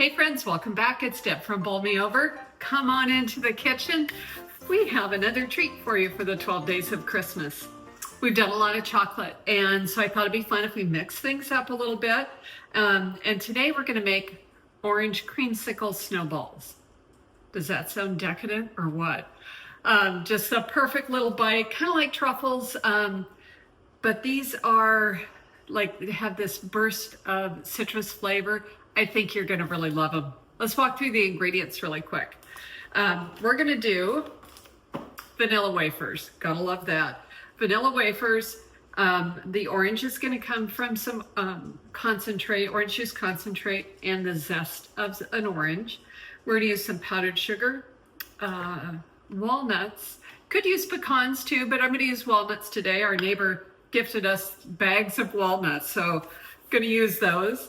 Hey friends, welcome back. It's Deb from Bowl Me Over. Come on into the kitchen. We have another treat for you for the 12 days of Christmas. We've done a lot of chocolate, and so I thought it'd be fun if we mix things up a little bit. And today we're gonna make Orange Creamsicle Snowballs. Does that sound decadent or what? Just a perfect little bite, kind of like truffles, but these are like, they have this burst of citrus flavor. I think you're gonna really love them. Let's walk through the ingredients really quick. We're gonna do vanilla wafers, gotta love that. Vanilla wafers, the orange is gonna come from some concentrate, orange juice concentrate, and the zest of an orange. We're gonna use some powdered sugar, walnuts. Could use pecans too, but I'm gonna use walnuts today. Our neighbor gifted us bags of walnuts, so gonna use those.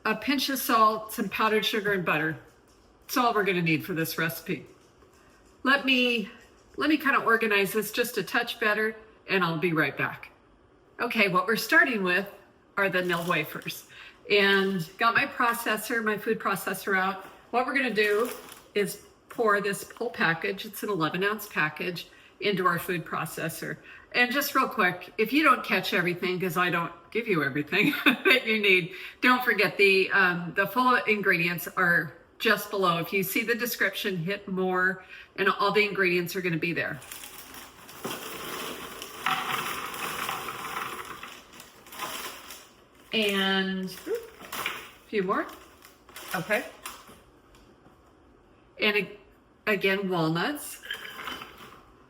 A pinch of salt, some powdered sugar, and butter. That's all we're gonna need for this recipe. Let me kind of organize this just a touch better, and I'll be right back. Okay, what we're starting with are the vanilla wafers. And got my processor, my food processor out. What we're gonna do is pour this whole package, it's an 11-ounce package, into our food processor. And just real quick, if you don't catch everything, because I don't give you everything that you need, don't forget the full ingredients are just below. If you see the description, hit more, and all the ingredients are going to be there. And a few more. Okay. And again, walnuts.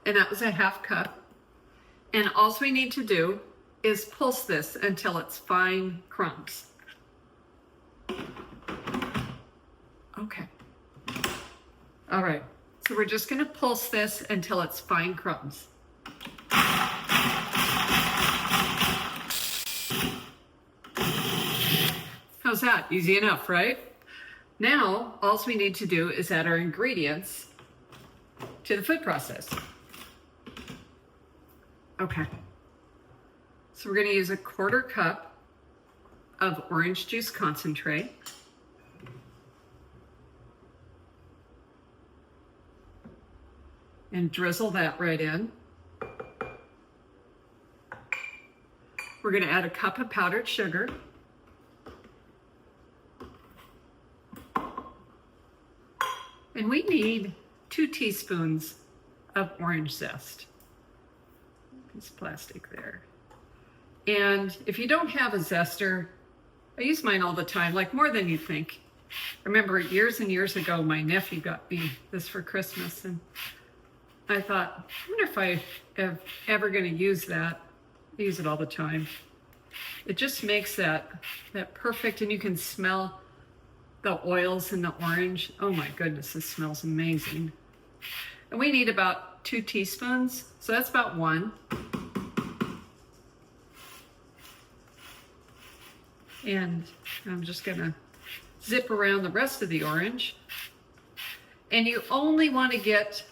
And that was a half cup. And all we need to do is pulse this until it's fine crumbs. Okay. All right, so we're just gonna pulse this until it's fine crumbs. How's that? Easy enough, right? Now, all we need to do is add our ingredients to the food processor. Okay, so we're going to use a 1/4 cup of orange juice concentrate. And drizzle that right in. We're going to add a cup of powdered sugar. And we need 2 teaspoons of orange zest. Piece of plastic there. And if you don't have a zester, I use mine all the time, like more than you think. I remember years and years ago, my nephew got me this for Christmas, and I thought, I wonder if I am ever going to use that. I use it all the time. It just makes that perfect, and you can smell the oils in the orange. Oh my goodness, this smells amazing. And we need about 2 teaspoons, so that's about 1. And I'm just gonna zip around the rest of the orange. And you only want to get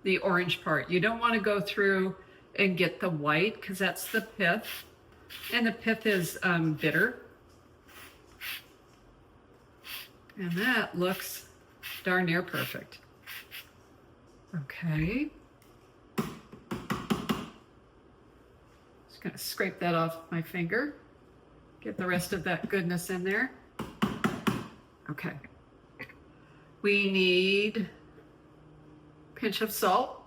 the orange part. You don't want to go through and get the white, because that's the pith. And the pith is bitter. And that looks darn near perfect. Okay. Just gonna scrape that off my finger. Get the rest of that goodness in there. Okay. We need a pinch of salt.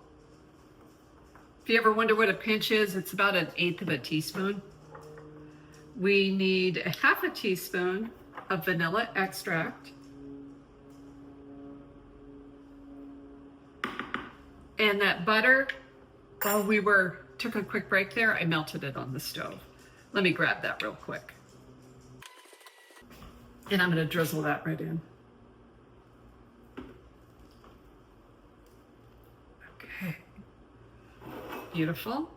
If you ever wonder what a pinch is, it's about 1/8 of a teaspoon. We need a 1/2 teaspoon of vanilla extract. And that butter, while we took a quick break there, I melted it on the stove. Let me grab that real quick. And I'm going to drizzle that right in. Okay. Beautiful.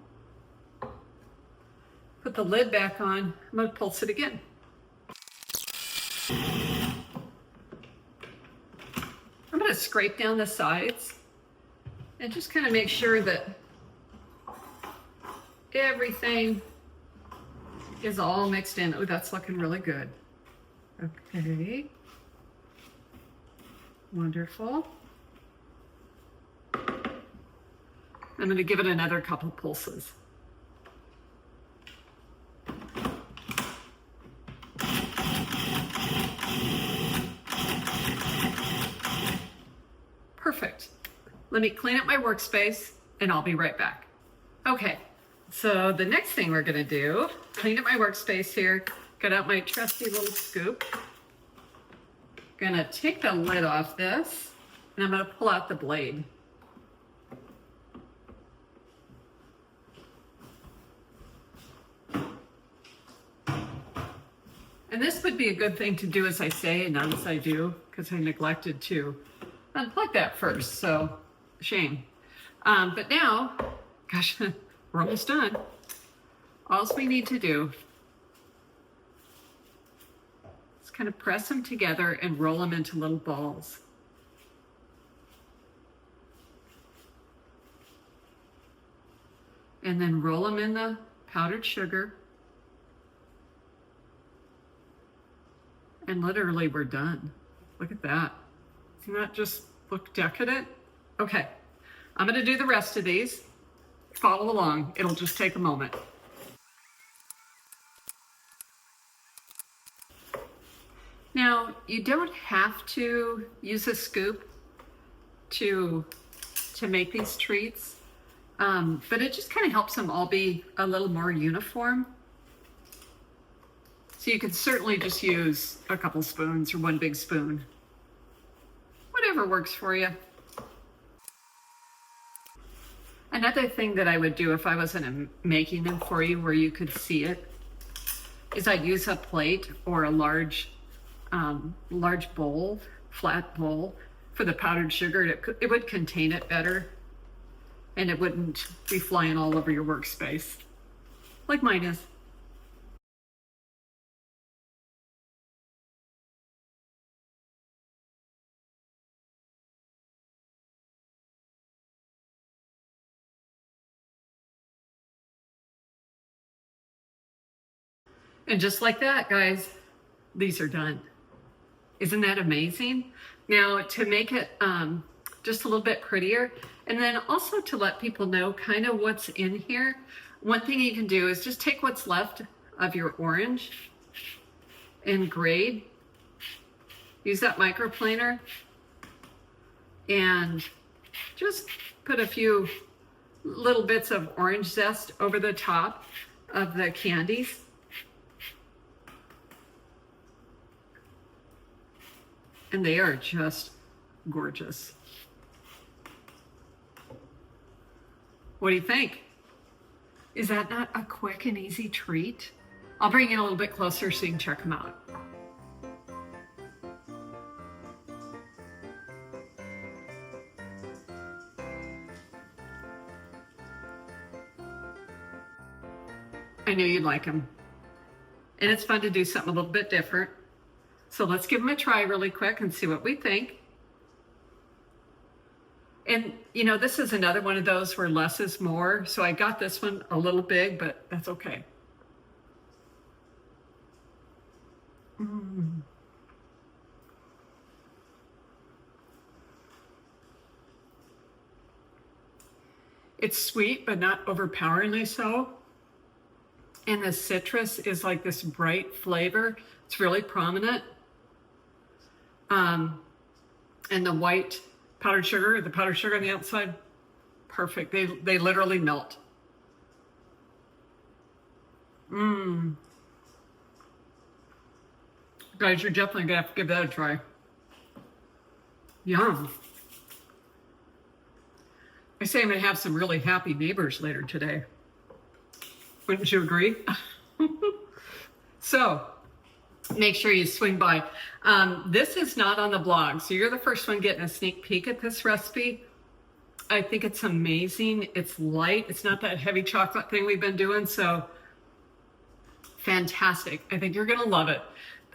Put the lid back on. I'm going to pulse it again. I'm going to scrape down the sides and just kind of make sure that everything is all mixed in. Oh, that's looking really good. Okay. Wonderful. I'm going to give it another couple pulses. Perfect. Let me clean up my workspace and I'll be right back. Okay, so the next thing we're gonna do, clean up my workspace here, got out my trusty little scoop. Gonna take the lid off this and I'm gonna pull out the blade. And this would be a good thing to do as I say and not as I do, because I neglected to unplug that first, so shame. But now, gosh, we're almost done. All we need to do is kind of press them together and roll them into little balls. And then roll them in the powdered sugar. And literally we're done. Look at that. Doesn't that just look decadent? Okay, I'm gonna do the rest of these. Follow along, it'll just take a moment. Now, you don't have to use a scoop to make these treats, but it just kind of helps them all be a little more uniform. So you could certainly just use a couple spoons or one big spoon. Whatever works for you. Another thing that I would do if I wasn't making them for you where you could see it is I'd use a plate or a large bowl, flat bowl for the powdered sugar. It would contain it better and it wouldn't be flying all over your workspace like mine is. And just like that, guys, these are done. Isn't that amazing? Now, to make it just a little bit prettier, and then also to let people know kind of what's in here, one thing you can do is just take what's left of your orange and grade. Use that microplaner and just put a few little bits of orange zest over the top of the candies. And they are just gorgeous. What do you think? Is that not a quick and easy treat? I'll bring it a little bit closer so you can check them out. I knew you'd like them. And it's fun to do something a little bit different. So let's give them a try really quick and see what we think. And you know, this is another one of those where less is more. So I got this one a little big, but that's okay. It's sweet, but not overpoweringly so. And the citrus is like this bright flavor. It's really prominent. And the white powdered sugar, the powdered sugar on the outside, perfect. They literally melt. Guys, you're definitely gonna have to give that a try. Yum. I say I'm gonna have some really happy neighbors later today. Wouldn't you agree? So, make sure you swing by. This is not on the blog, so you're the first one getting a sneak peek at this recipe. I think it's amazing. It's light. It's not that heavy chocolate thing we've been doing, so fantastic. I think you're gonna love it.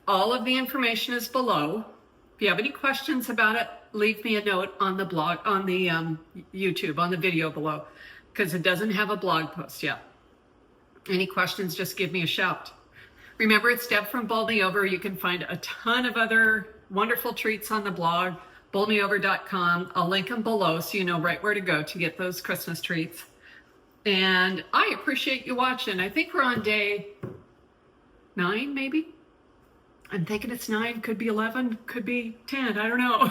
All of the information is below. If you have any questions about it, leave me a note on the blog, on the YouTube, on the video below, because it doesn't have a blog post yet. Any questions, just give me a shout. Remember, it's Deb from Bold Me Over. You can find a ton of other wonderful treats on the blog, bowlmeover.com. I'll link them below so you know right where to go to get those Christmas treats. And I appreciate you watching. I think we're on day 9, maybe. I'm thinking it's 9, could be 11, could be 10, I don't know.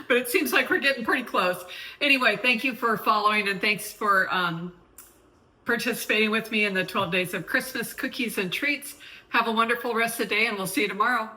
But it seems like we're getting pretty close. Anyway, thank you for following, and thanks for participating with me in the 12 days of Christmas cookies and treats. Have a wonderful rest of the day, and we'll see you tomorrow.